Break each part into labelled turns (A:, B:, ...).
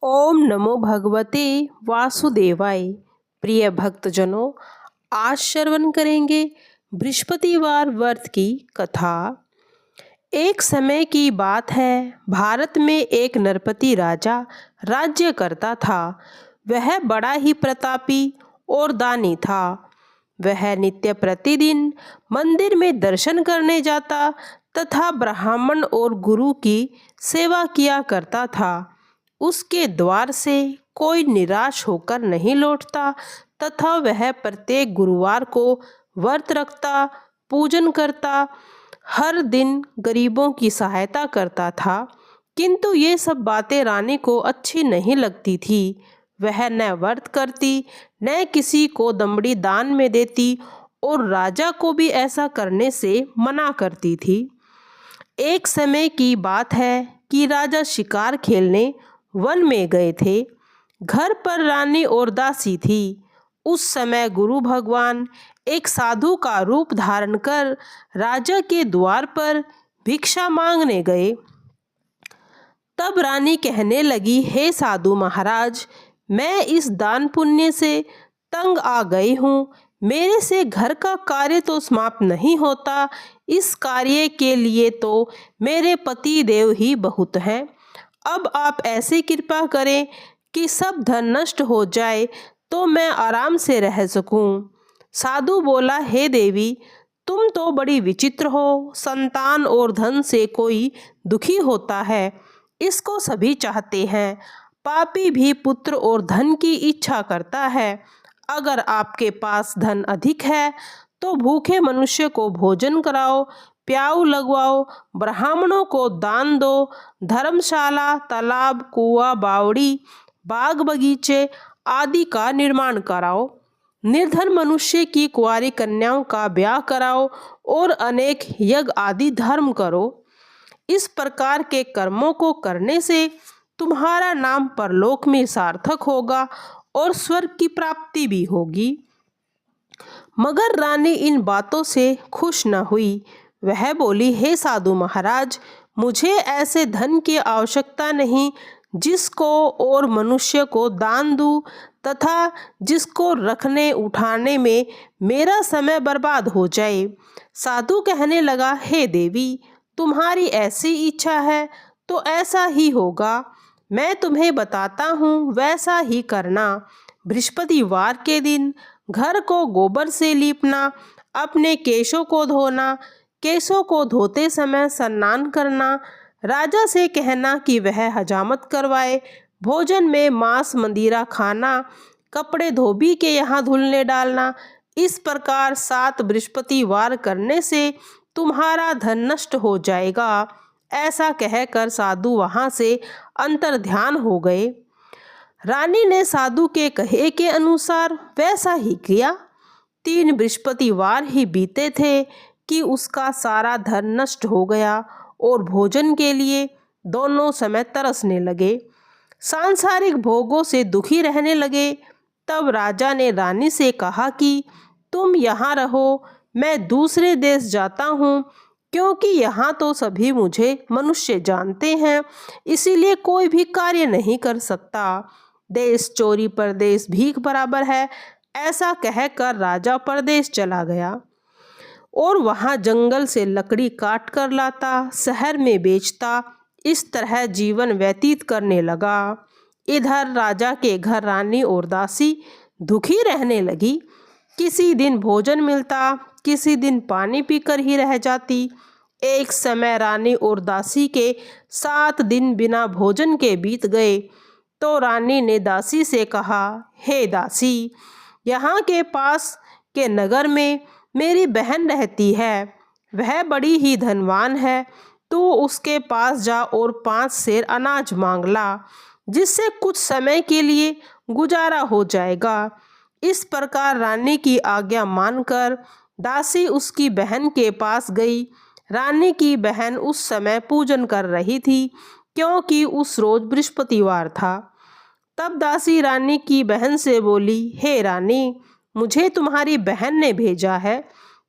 A: ओम नमो भगवते वासुदेवाय। प्रिय भक्तजनों, आज श्रवण करेंगे बृहस्पतिवार व्रत की कथा। एक समय की बात है, भारत में एक नरपति राजा राज्य करता था। वह बड़ा ही प्रतापी और दानी था। वह नित्य प्रतिदिन मंदिर में दर्शन करने जाता तथा ब्राह्मण और गुरु की सेवा किया करता था। उसके द्वार से कोई निराश होकर नहीं लौटता तथा वह प्रत्येक गुरुवार को व्रत रखता, पूजन करता, हर दिन गरीबों की सहायता करता था। किंतु ये सब बातें रानी को अच्छी नहीं लगती थी। वह न व्रत करती, न किसी को दमड़ी दान में देती और राजा को भी ऐसा करने से मना करती थी। एक समय की बात है कि राजा शिकार खेलने वन में गए थे। घर पर रानी और दासी थी। उस समय गुरु भगवान एक साधु का रूप धारण कर राजा के द्वार पर भिक्षा मांगने गए। तब रानी कहने लगी, हे साधु महाराज, मैं इस दान पुण्य से तंग आ गई हूँ। मेरे से घर का कार्य तो समाप्त नहीं होता। इस कार्य के लिए तो मेरे पति देव ही बहुत हैं। अब आप ऐसी कृपा करें कि सब धन नष्ट हो जाए तो मैं आराम से रह सकूं। साधु बोला, हे देवी, तुम तो बड़ी विचित्र हो। संतान और धन से कोई दुखी होता है, इसको सभी चाहते हैं। पापी भी पुत्र और धन की इच्छा करता है। अगर आपके पास धन अधिक है तो भूखे मनुष्य को भोजन कराओ, प्याऊ लगवाओ, ब्राह्मणों को दान दो, धर्मशाला, तालाब, कुआं, बावड़ी, बाग बगीचे आदि का निर्माण कराओ। निर्धन मनुष्य की कुंवारी कन्याओं का ब्याह कराओ और अनेक यज्ञ आदि धर्म करो। इस प्रकार के कर्मों को करने से तुम्हारा नाम परलोक में सार्थक होगा और स्वर्ग की प्राप्ति भी होगी। मगर रानी इन बातों से खुश न हुई। वह बोली, हे साधु महाराज, मुझे ऐसे धन की आवश्यकता नहीं जिसको और मनुष्य को दान दूं तथा जिसको रखने उठाने में मेरा समय बर्बाद हो जाए। साधु कहने लगा, हे देवी, तुम्हारी ऐसी इच्छा है तो ऐसा ही होगा। मैं तुम्हें बताता हूँ, वैसा ही करना। बृहस्पतिवार के दिन घर को गोबर से लीपना, अपने केशों को धोना, केशों को धोते समय स्नान करना, राजा से कहना कि वह हजामत करवाए, भोजन में मांस मदिरा खाना, कपड़े धोबी के यहाँ धुलने डालना। इस प्रकार 7 बृहस्पतिवार करने से तुम्हारा धन नष्ट हो जाएगा। ऐसा कहकर साधु वहाँ से अंतर्ध्यान हो गए। रानी ने साधु के कहे के अनुसार वैसा ही किया। 3 बृहस्पतिवार ही बीते थे कि उसका सारा धन नष्ट हो गया और भोजन के लिए दोनों समय तरसने लगे, सांसारिक भोगों से दुखी रहने लगे। तब राजा ने रानी से कहा कि तुम यहाँ रहो, मैं दूसरे देश जाता हूँ, क्योंकि यहाँ तो सभी मुझे मनुष्य जानते हैं, इसीलिए कोई भी कार्य नहीं कर सकता। देश चोरी परदेश भीख बराबर है। ऐसा कहकर राजा परदेश चला गया और वहाँ जंगल से लकड़ी काट कर लाता, शहर में बेचता। इस तरह जीवन व्यतीत करने लगा। इधर राजा के घर रानी और दासी दुखी रहने लगी। किसी दिन भोजन मिलता, किसी दिन पानी पीकर ही रह जाती। एक समय रानी और दासी के 7 दिन बिना भोजन के बीत गए तो रानी ने दासी से कहा, हे दासी, यहाँ के पास के नगर में मेरी बहन रहती है। वह बड़ी ही धनवान है। तू उसके पास जा और 5 सेर अनाज मांग ला, जिससे कुछ समय के लिए गुजारा हो जाएगा। इस प्रकार रानी की आज्ञा मानकर दासी उसकी बहन के पास गई। रानी की बहन उस समय पूजन कर रही थी, क्योंकि उस रोज बृहस्पतिवार था। तब दासी रानी की बहन से बोली, हे रानी, मुझे तुम्हारी बहन ने भेजा है,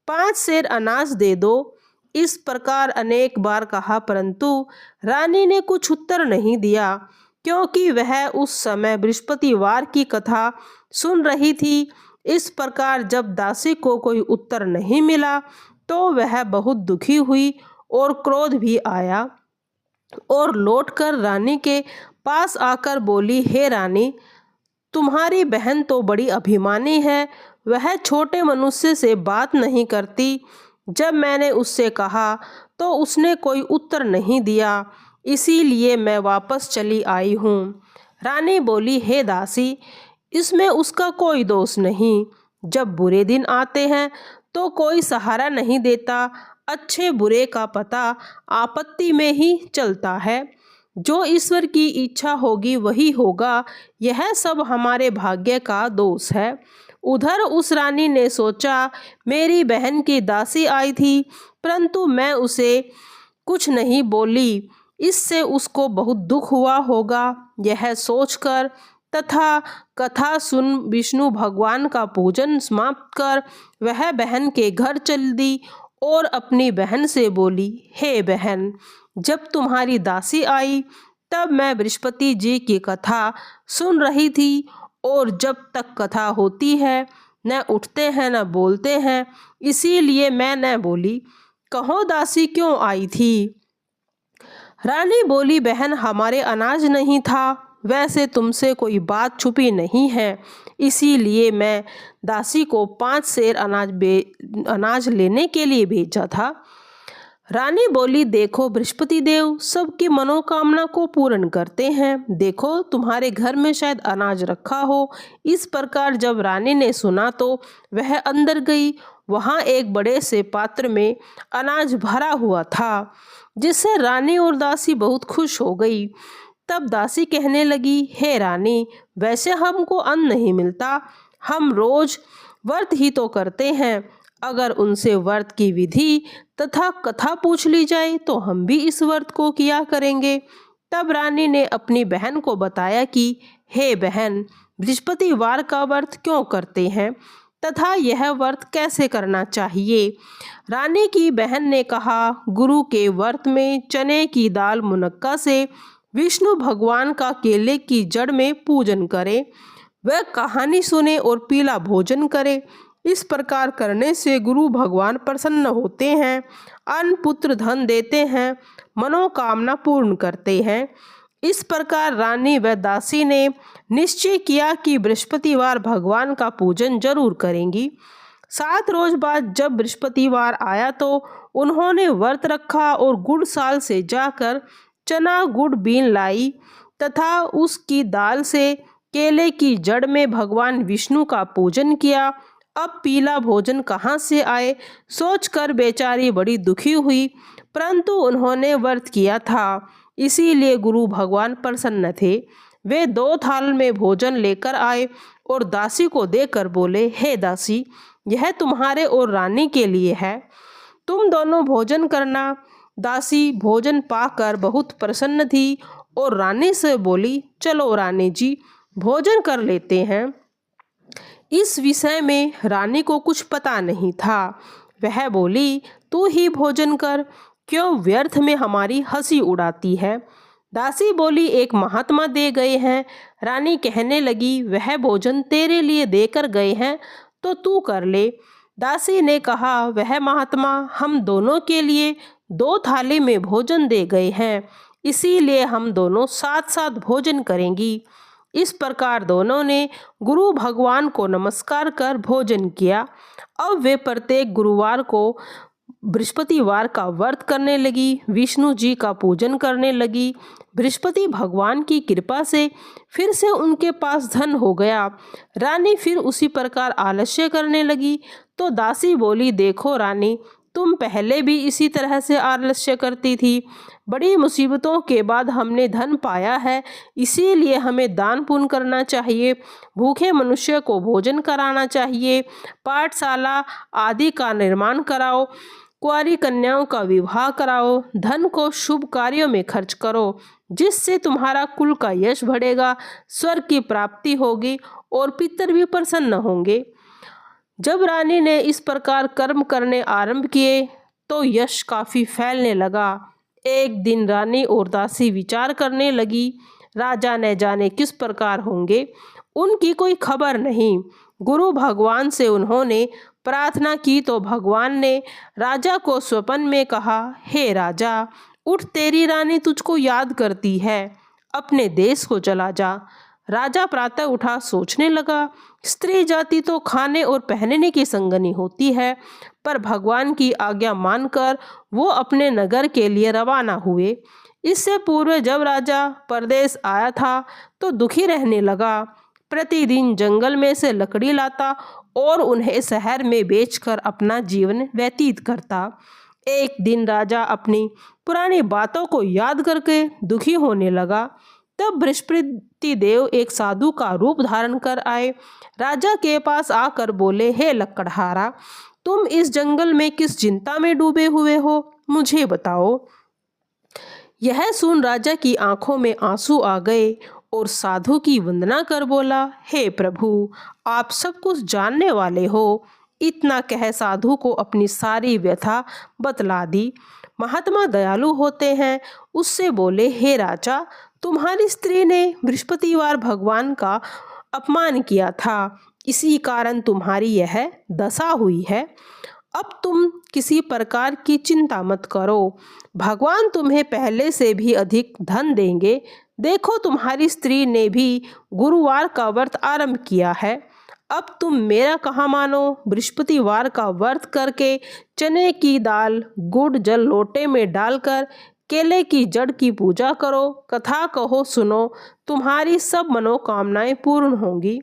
A: 5 सेर अनाज दे दो। इस प्रकार अनेक बार कहा, परंतु रानी ने कुछ उत्तर नहीं दिया। क्योंकि वह उस समय बृहस्पतिवार की कथा सुन रही थी। इस प्रकार जब दासी को कोई उत्तर नहीं मिला तो वह बहुत दुखी हुई और क्रोध भी आया और लौटकर रानी के पास आकर बोली, हे रानी, तुम्हारी बहन तो बड़ी अभिमानी है। वह छोटे मनुष्य से बात नहीं करती। जब मैंने उससे कहा तो उसने कोई उत्तर नहीं दिया, इसीलिए मैं वापस चली आई हूँ। रानी बोली, हे दासी, इसमें उसका कोई दोष नहीं। जब बुरे दिन आते हैं तो कोई सहारा नहीं देता। अच्छे बुरे का पता आपत्ति में ही चलता है। जो ईश्वर की इच्छा होगी वही होगा। यह सब हमारे भाग्य का दोष है। उधर उस रानी ने सोचा, मेरी बहन की दासी आई थी, परंतु मैं उसे कुछ नहीं बोली, इससे उसको बहुत दुख हुआ होगा। यह सोचकर तथा कथा सुन विष्णु भगवान का पूजन समाप्त कर वह बहन के घर चल दी और अपनी बहन से बोली, हे बहन, जब तुम्हारी दासी आई तब मैं बृहस्पति जी की कथा सुन रही थी, और जब तक कथा होती है न उठते हैं न बोलते हैं, इसीलिए मैं न बोली। कहो दासी क्यों आई थी? रानी बोली, बहन, हमारे अनाज नहीं था। वैसे तुमसे कोई बात छुपी नहीं है, इसीलिए मैं दासी को 5 सेर अनाज लेने के लिए भेजा था। रानी बोली, देखो बृहस्पति देव सबकी मनोकामना को पूर्ण करते हैं। देखो तुम्हारे घर में शायद अनाज रखा हो। इस प्रकार जब रानी ने सुना तो वह अंदर गई। वहाँ एक बड़े से पात्र में अनाज भरा हुआ था, जिससे रानी और दासी बहुत खुश हो गई। तब दासी कहने लगी, हे रानी, वैसे हमको अन्न नहीं मिलता, हम रोज व्रत ही तो करते हैं। अगर उनसे व्रत की विधि तथा कथा पूछ ली जाए तो हम भी इस व्रत को किया करेंगे। तब रानी ने अपनी बहन को बताया कि हे बहन, बृहस्पतिवार का व्रत क्यों करते हैं तथा यह व्रत कैसे करना चाहिए। रानी की बहन ने कहा, गुरु के व्रत में चने की दाल मुनक्का से विष्णु भगवान का केले की जड़ में पूजन करें, वह कहानी सुने और पीला भोजन करे। इस प्रकार करने से गुरु भगवान प्रसन्न होते हैं, अन्न पुत्र धन देते हैं, मनोकामना पूर्ण करते हैं। इस प्रकार रानी व दासी ने निश्चय किया कि बृहस्पतिवार भगवान का पूजन जरूर करेंगी। 7 रोज बाद जब बृहस्पतिवार आया तो उन्होंने व्रत रखा और गुड़साल से जाकर चना गुड़ बीन लाई तथा उसकी दाल से केले की जड़ में भगवान विष्णु का पूजन किया। अब पीला भोजन कहाँ से आए सोचकर बेचारी बड़ी दुखी हुई, परंतु उन्होंने व्रत किया था, इसीलिए गुरु भगवान प्रसन्न थे। वे 2 थाल में भोजन लेकर आए और दासी को देकर बोले, हे दासी, यह तुम्हारे और रानी के लिए है, तुम दोनों भोजन करना। दासी भोजन पाकर बहुत प्रसन्न थी और रानी से बोली, चलो रानी जी, भोजन कर लेते हैं। इस विषय में रानी को कुछ पता नहीं था। वह बोली, तू ही भोजन कर, क्यों व्यर्थ में हमारी हंसी उड़ाती है। दासी बोली, एक महात्मा दे गए हैं। रानी कहने लगी, वह भोजन तेरे लिए देकर गए हैं तो तू कर ले। दासी ने कहा, वह महात्मा हम दोनों के लिए 2 थाली में भोजन दे गए हैं, इसीलिए हम दोनों साथ साथ भोजन करेंगी। इस प्रकार दोनों ने गुरु भगवान को नमस्कार कर भोजन किया। अब वे प्रत्येक गुरुवार को बृहस्पतिवार का व्रत करने लगी, विष्णु जी का पूजन करने लगी। बृहस्पति भगवान की कृपा से फिर से उनके पास धन हो गया। रानी फिर उसी प्रकार आलस्य करने लगी तो दासी बोली, देखो रानी, तुम पहले भी इसी तरह से आलस्य करती थी। बड़ी मुसीबतों के बाद हमने धन पाया है, इसीलिए हमें दान पुण्य करना चाहिए, भूखे मनुष्य को भोजन कराना चाहिए, पाठशाला आदि का निर्माण कराओ, कुंवारी कन्याओं का विवाह कराओ, धन को शुभ कार्यों में खर्च करो, जिससे तुम्हारा कुल का यश बढ़ेगा, स्वर्ग की प्राप्ति होगी और पितर भी प्रसन्न होंगे। जब रानी ने इस प्रकार कर्म करने आरंभ किए तो यश काफ़ी फैलने लगा। एक दिन रानी और दासी विचार करने लगी। राजा न जाने किस प्रकार होंगे, उनकी कोई खबर नहीं। गुरु भगवान से उन्होंने प्रार्थना की तो भगवान ने राजा को स्वप्न में कहा, हे राजा, उठ, तेरी रानी तुझको याद करती है, अपने देश को चला जा। राजा प्रातः उठा, सोचने लगा, स्त्री जाति तो खाने और पहनने की संगनी होती है, पर भगवान की आज्ञा मानकर वो अपने नगर के लिए रवाना हुए। इससे पूर्व जब राजा परदेश आया था तो दुखी रहने लगा। प्रतिदिन जंगल में से लकड़ी लाता और उन्हें शहर में बेचकर अपना जीवन व्यतीत करता। एक दिन राजा अपनी पुरानी बातों को याद करके दुखी होने लगा। तब बृहस्पति देव एक साधु का रूप धारण कर आए। राजा के पास आकर बोले, हे लकड़हारा, तुम इस जंगल में किस चिंता में डूबे हुए हो, मुझे बताओ। यह सुन राजा की आंखों में आंसू आ गए और साधु की वंदना कर बोला, हे प्रभु, आप सब कुछ जानने वाले हो। इतना कह साधु को अपनी सारी व्यथा बतला दी। महात्मा दयालु होते हैं। उससे बोले, हे राजा, तुम्हारी स्त्री ने बृहस्पतिवार भगवान का अपमान किया था, इसी कारण तुम्हारी यह दशा हुई है। अब तुम किसी प्रकार की चिंता मत करो, भगवान तुम्हें पहले से भी अधिक धन देंगे। देखो, तुम्हारी स्त्री ने भी गुरुवार का व्रत आरंभ किया है। अब तुम मेरा कहा मानो, बृहस्पतिवार का व्रत करके चने की दाल, गुड़, जल लोटे में डालकर केले की जड़ की पूजा करो, कथा कहो, सुनो, तुम्हारी सब मनोकामनाएं पूर्ण होंगी।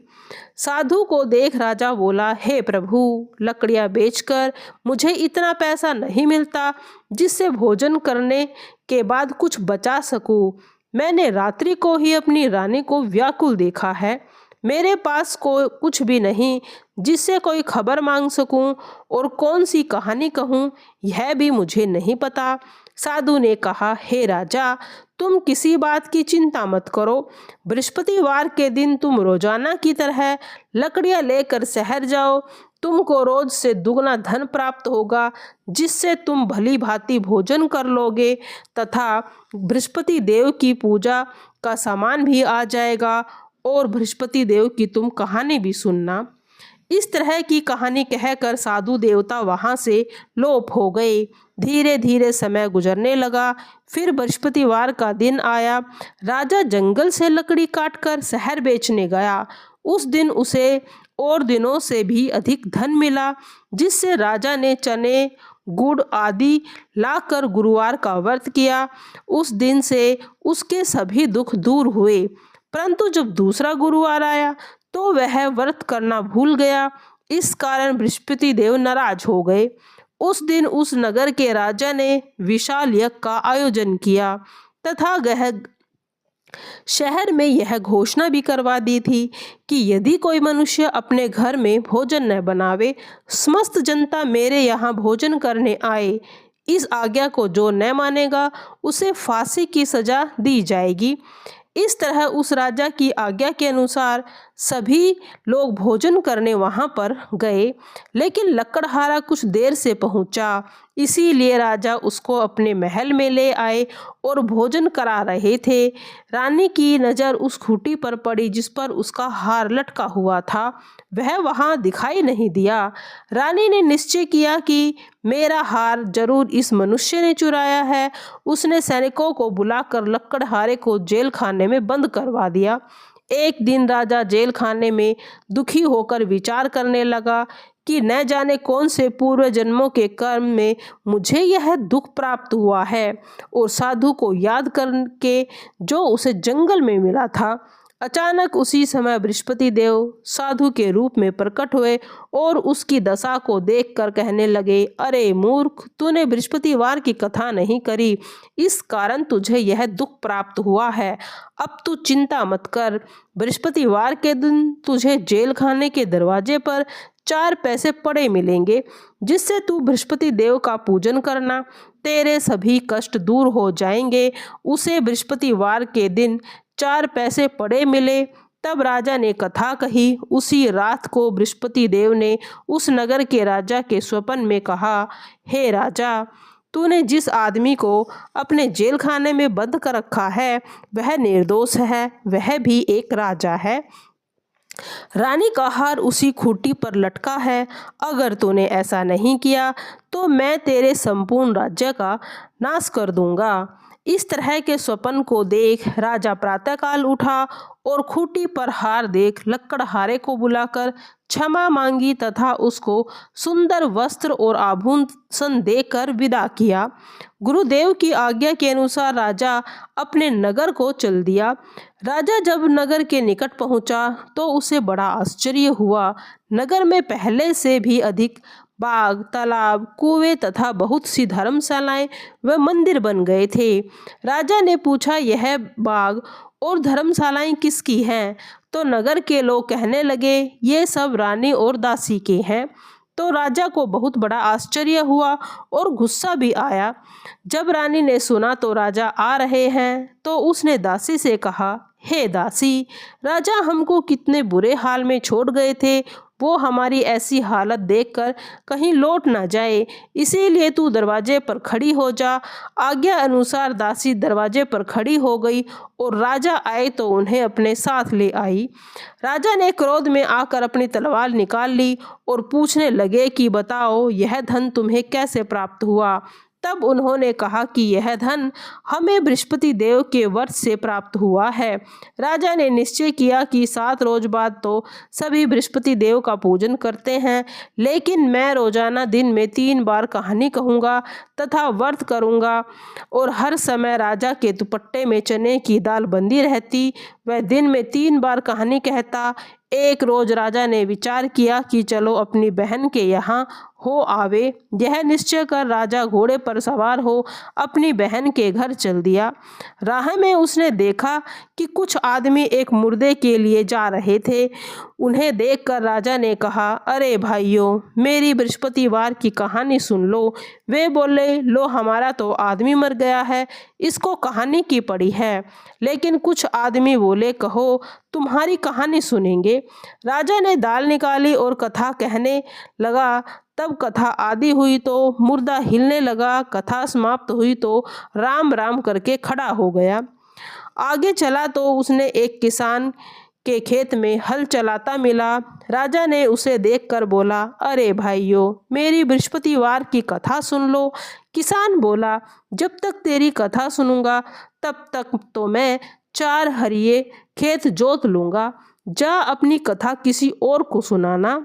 A: साधु को देख राजा बोला, हे प्रभु, लकड़ियां बेचकर मुझे इतना पैसा नहीं मिलता जिससे भोजन करने के बाद कुछ बचा सकूं। मैंने रात्रि को ही अपनी रानी को व्याकुल देखा है। मेरे पास कुछ भी नहीं जिससे कोई खबर मांग सकूं, और कौन सी कहानी कहूं यह भी मुझे नहीं पता। साधु ने कहा, हे राजा, तुम किसी बात की चिंता मत करो। बृहस्पतिवार के दिन तुम रोजाना की तरह लकड़ियां लेकर शहर जाओ। तुमको रोज से दुगना धन प्राप्त होगा, जिससे तुम भली भांति भोजन कर लोगे तथा बृहस्पति देव की पूजा का सामान भी आ जाएगा, और बृहस्पति देव की तुम कहानी भी सुनना। इस तरह की कहानी कहकर साधु देवता वहां से लोप हो गए। धीरे धीरे समय गुजरने लगा। फिर बृहस्पतिवार का दिन आया। राजा जंगल से लकड़ी काटकर शहर बेचने गया। उस दिन उसे और दिनों से भी अधिक धन मिला, जिससे राजा ने चने, गुड़ आदि लाकर गुरुवार का व्रत किया। उस दिन से उसके सभी दुख दूर हुए। परंतु जब दूसरा गुरुवार आया तो वह व्रत करना भूल गया। इस कारण बृहस्पति देव नाराज हो गए। उस दिन उस नगर के राजा ने विशाल यज्ञ का आयोजन किया तथा शहर में यह घोषणा भी करवा दी थी कि यदि कोई मनुष्य अपने घर में भोजन न बनावे, समस्त जनता मेरे यहाँ भोजन करने आए। इस आज्ञा को जो न मानेगा उसे फांसी की सजा दी जाएगी। इस तरह उस राजा की आज्ञा के अनुसार सभी लोग भोजन करने वहां पर गए, लेकिन लकड़हारा कुछ देर से पहुंचा। इसीलिए राजा उसको अपने महल में ले आए और भोजन करा रहे थे। रानी की नज़र उस खूंटी पर पड़ी जिस पर उसका हार लटका हुआ था। वह वहां दिखाई नहीं दिया। रानी ने निश्चय किया कि मेरा हार जरूर इस मनुष्य ने चुराया है। उसने सैनिकों को बुलाकर लकड़हारे को जेल खाने में बंद करवा दिया। एक दिन राजा जेल खाने में दुखी होकर विचार करने लगा कि न जाने कौन से पूर्व जन्मों के कर्म में मुझे यह दुख प्राप्त हुआ है, और साधु को याद करके जो उसे जंगल में मिला था। अचानक उसी समय बृहस्पति देव साधु के रूप में प्रकट हुए और उसकी दशा को देखकर कहने लगे, अरे मूर्ख, तूने बृहस्पतिवार की कथा नहीं करी, इस कारण तुझे यह दुख प्राप्त हुआ है। अब तू चिंता मत कर। बृहस्पतिवार के दिन तुझे जेल खाने के दरवाजे पर 4 पैसे पड़े मिलेंगे, जिससे तू बृहस्पति देव का पूजन करना, तेरे सभी कष्ट दूर हो जाएंगे। उसे बृहस्पतिवार के दिन 4 पैसे पड़े मिले। तब राजा ने कथा कही। उसी रात को बृहस्पति देव ने उस नगर के राजा के स्वप्न में कहा, हे राजा, तूने जिस आदमी को अपने जेल खाने में बंद कर रखा है वह निर्दोष है, वह भी एक राजा है। रानी का हार उसी खूंटी पर लटका है। अगर तूने ऐसा नहीं किया तो मैं तेरे संपूर्ण राज्य का नाश कर दूंगा। इस तरह के स्वप्न को देख राजा प्रातःकाल उठा और खूंटी पर हार देख लकड़हारे को बुलाकर क्षमा मांगी तथा उसको सुंदर वस्त्र और आभूषण देकर विदा किया। गुरुदेव की आज्ञा के अनुसार राजा अपने नगर को चल दिया। राजा जब नगर के निकट पहुंचा तो उसे बड़ा आश्चर्य हुआ। नगर में पहले से भी अधिक बाग, तालाब, कुएं तथा बहुत सी धर्मशालाएं व मंदिर बन गए थे। राजा ने पूछा, यह बाग और धर्मशालाएं किसकी हैं? तो नगर के लोग कहने लगे, ये सब रानी और दासी के हैं। तो राजा को बहुत बड़ा आश्चर्य हुआ और गुस्सा भी आया। जब रानी ने सुना तो राजा आ रहे हैं तो उसने दासी से कहा, हे दासी, राजा हमको कितने बुरे हाल में छोड़ गए थे, वो हमारी ऐसी हालत देखकर कहीं लौट ना जाए, इसीलिए तू दरवाजे पर खड़ी हो जा। आज्ञा अनुसार दासी दरवाजे पर खड़ी हो गई और राजा आए तो उन्हें अपने साथ ले आई। राजा ने क्रोध में आकर अपनी तलवार निकाल ली और पूछने लगे कि बताओ, यह धन तुम्हें कैसे प्राप्त हुआ? तब उन्होंने कहा कि यह धन हमें बृहस्पति देव के वर्ष से प्राप्त हुआ है। राजा ने निश्चय किया कि 7 रोज बाद तो सभी बृहस्पति देव का पूजन करते हैं, लेकिन मैं रोजाना दिन में 3 बार कहानी कहूँगा तथा व्रत करूँगा और हर समय राजा के दुपट्टे में चने की दाल बंधी रहती। वह दिन में 3 बार कहानी कहता। एक रोज राजा ने विचार किया कि चलो अपनी बहन के यहाँ हो आवे। यह निश्चय कर राजा घोड़े पर सवार हो अपनी बहन के घर चल दिया। राह में उसने देखा कि कुछ आदमी एक मुर्दे के लिए जा रहे थे। उन्हें देखकर राजा ने कहा, अरे भाइयों, मेरी बृहस्पतिवार की कहानी सुन लो। वे बोले, लो, हमारा तो आदमी मर गया है, इसको कहानी की पड़ी है। लेकिन कुछ आदमी बोले, कहो, तुम्हारी कहानी सुनेंगे। राजा ने दाल निकाली और कथा कहने लगा। तब कथा आदि हुई तो मुर्दा हिलने लगा। कथा समाप्त हुई तो राम राम करके खड़ा हो गया। आगे चला तो उसने एक किसान के खेत में हल चलाता मिला। राजा ने उसे देखकर बोला, अरे भाइयों, मेरी बृहस्पतिवार की कथा सुन लो। किसान बोला, जब तक तेरी कथा सुनूंगा तब तक तो मैं 4 हरिये खेत जोत लूंगा। जा अपनी कथा किसी और को सुनाना।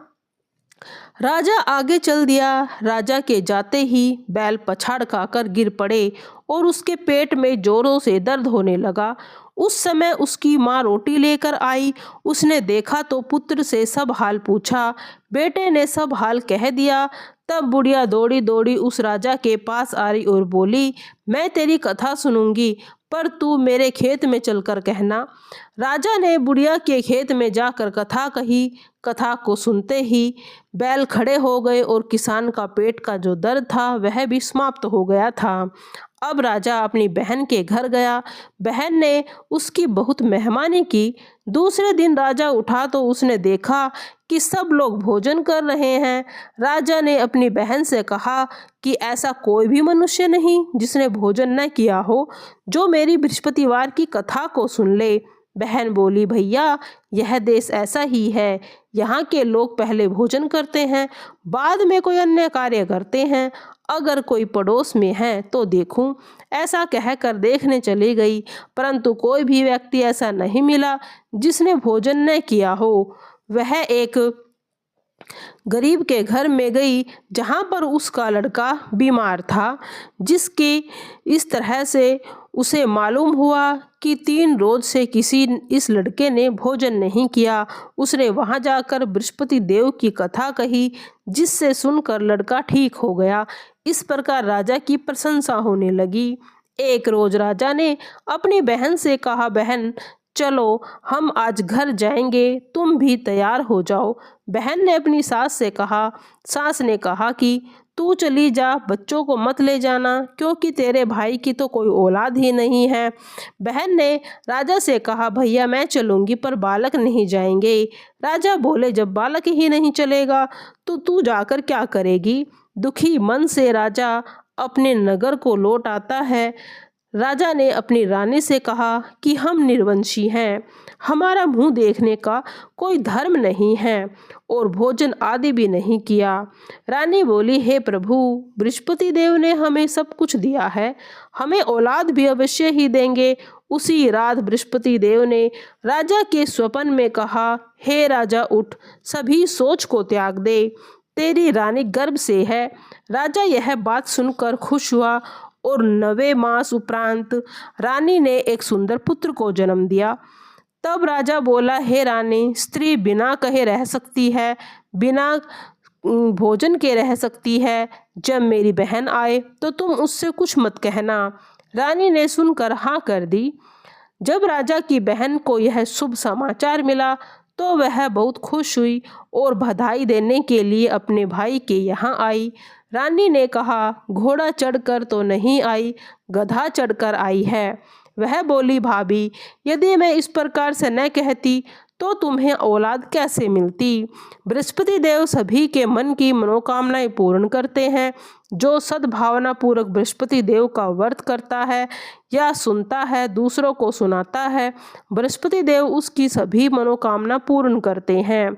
A: राजा आगे चल दिया। राजा के जाते ही बैल पछाड़ खाकर गिर पड़े और उसके पेट में जोरों से दर्द होने लगा। उस समय उसकी माँ रोटी लेकर आई। उसने देखा तो पुत्र से सब हाल पूछा। बेटे ने सब हाल कह दिया। तब बुढ़िया दौड़ी दौड़ी उस राजा के पास आई और बोली, मैं तेरी कथा सुनूंगी, पर तू मेरे खेत में चलकर कहना। राजा ने बुढ़िया के खेत में जाकर कथा कही। कथा को सुनते ही बैल खड़े हो गए और किसान का पेट का जो दर्द था वह भी समाप्त हो गया था। अब राजा अपनी बहन के घर गया। बहन ने उसकी बहुत मेहमानी की। दूसरे दिन राजा उठा तो उसने देखा कि सब लोग भोजन कर रहे हैं। राजा ने अपनी बहन से कहा कि ऐसा कोई भी मनुष्य नहीं जिसने भोजन न किया हो, जो मेरी बृहस्पतिवार की कथा को सुन ले। बहन बोली, भैया, यह देश ऐसा ही है। यहाँ के लोग पहले भोजन करते हैं, बाद में कोई अन्य कार्य करते हैं। अगर कोई पड़ोस में है तो देखूं। ऐसा कहकर देखने चली गई, परंतु कोई भी व्यक्ति ऐसा नहीं मिला जिसने भोजन न किया हो। वह एक गरीब के घर में गई जहाँ पर उसका लड़का बीमार था, जिसके इस तरह से उसे मालूम हुआ कि 3 रोज से किसी इस लड़के ने भोजन नहीं किया। उसने वहां जाकर बृहस्पति देव की कथा कही, जिससे सुनकर लड़का ठीक हो गया। इस प्रकार राजा की प्रशंसा होने लगी। एक रोज राजा ने अपनी बहन से कहा, बहन, चलो हम आज घर जाएंगे, तुम भी तैयार हो जाओ। बहन ने अपनी सास से कहा। सास ने कहा कि तू चली जा, बच्चों को मत ले जाना, क्योंकि तेरे भाई की तो कोई औलाद ही नहीं है। बहन ने राजा से कहा, भैया, मैं चलूंगी, पर बालक नहीं जाएंगे। राजा बोले, जब बालक ही नहीं चलेगा तो तू जाकर क्या करेगी? दुखी मन से राजा अपने नगर को लौट आता है। राजा ने अपनी रानी से कहा कि हम निर्वंशी हैं, हमारा मुंह देखने का कोई धर्म नहीं है और भोजन आदि भी नहीं किया। रानी बोली, हे प्रभु, बृहस्पति देव ने हमें सब कुछ दिया है, हमें औलाद भी अवश्य ही देंगे। उसी रात बृहस्पति देव ने राजा के स्वप्न में कहा, हे राजा उठ, सभी सोच को त्याग दे, तेरी रानी गर्भ से है। राजा यह बात सुनकर खुश हुआ और 9वें मास उपरांत रानी ने एक सुंदर पुत्र को जन्म दिया। तब राजा बोला, हे रानी, स्त्री बिना कहे रह सकती है, बिना भोजन के रह सकती है। जब मेरी बहन आए तो तुम उससे कुछ मत कहना। रानी ने सुनकर हाँ कर दी। जब राजा की बहन को यह शुभ समाचार मिला तो वह बहुत खुश हुई और बधाई देने के लिए अपने भाई के यहाँ आई। रानी ने कहा, घोड़ा चढ़कर तो नहीं आई, गधा चढ़कर आई है। वह बोली, भाभी, यदि मैं इस प्रकार से न कहती तो तुम्हें औलाद कैसे मिलती। बृहस्पति देव सभी के मन की मनोकामनाएं पूर्ण करते हैं। जो सद्भावना पूर्वक बृहस्पति देव का व्रत करता है या सुनता है, दूसरों को सुनाता है, बृहस्पति देव उसकी सभी मनोकामना पूर्ण करते हैं।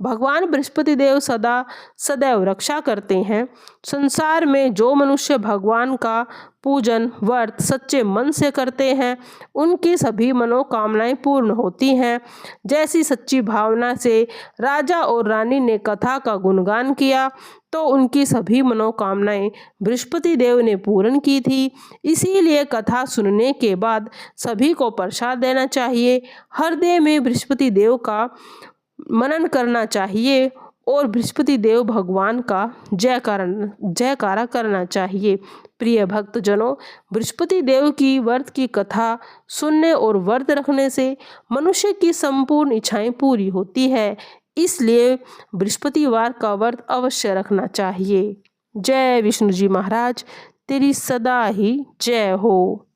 A: भगवान बृहस्पति देव सदा सदैव रक्षा करते हैं। संसार में जो मनुष्य भगवान का पूजन व्रत सच्चे मन से करते हैं, उनकी सभी मनोकामनाएं पूर्ण होती हैं। जैसी सच्ची भावना से राजा और रानी ने कथा का गुणगान किया तो उनकी सभी मनोकामनाएं बृहस्पति देव ने पूर्ण की थी। इसीलिए कथा सुनने के बाद सभी को प्रसाद देना चाहिए, हृदय में बृहस्पति देव का मनन करना चाहिए और बृहस्पति देव भगवान का जयकारा करना चाहिए। प्रिय भक्तजनों, बृहस्पति देव की व्रत की कथा सुनने और व्रत रखने से मनुष्य की संपूर्ण इच्छाएं पूरी होती है। इसलिए बृहस्पतिवार का व्रत अवश्य रखना चाहिए। जय विष्णु जी महाराज, तेरी सदा ही जय हो।